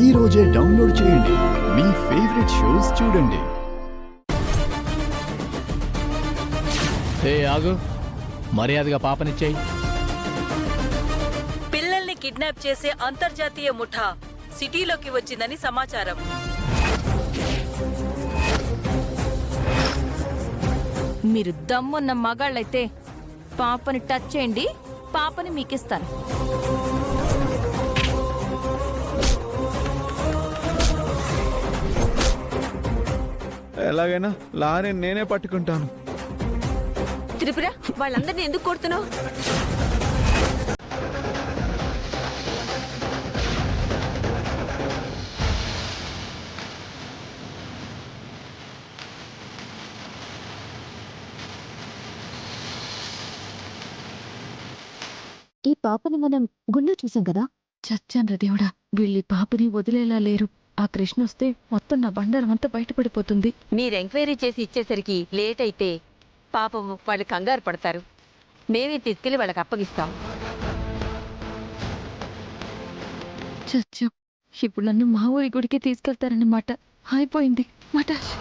ఈ రోజే డౌన్లోడ్ చేయండి. మీ ఫేవరెట్ షోస్ చూడండి. ఆగు, మర్యాదగా పాపనిచ్చేయి. పిల్లల్ని కిడ్నాప్ చేసే అంతర్జాతీయ ముఠా సిటీలోకి వచ్చిందని సమాచారం. మీరు దమ్మున్న మగాళ్ళైతే పాపని టచ్ చేయండి, పాపని మీకిస్తాను. ఎలాగైనా లారీ నేనే పట్టుకుంటాను. త్రిపుర, వాళ్ళందరినీ ఎందుకు కొడుతున్నావు? ఈ పాపని మనం గుళ్ళో చూసాం కదా. చచ్చాన్రా దేవుడా, వీళ్ళీ పాపని వదిలేలా లేరు. ఆ కృష్ణ వస్తే మొత్తం నా బండారం అంతా బయటపడిపోతుంది. మీరు ఎంక్వైరీ చేసి ఇచ్చేసరికి లేట్ అయితే పాపం వాళ్ళు కంగారు పడతారు. మేమే తీసుకెళ్లి వాళ్ళకి అప్పగిస్తాం. చచ్చా, ఇప్పుడు నన్ను మా ఊరి గుడికి తీసుకెళ్తారన్నమాట. అయిపోయింది మటాష్.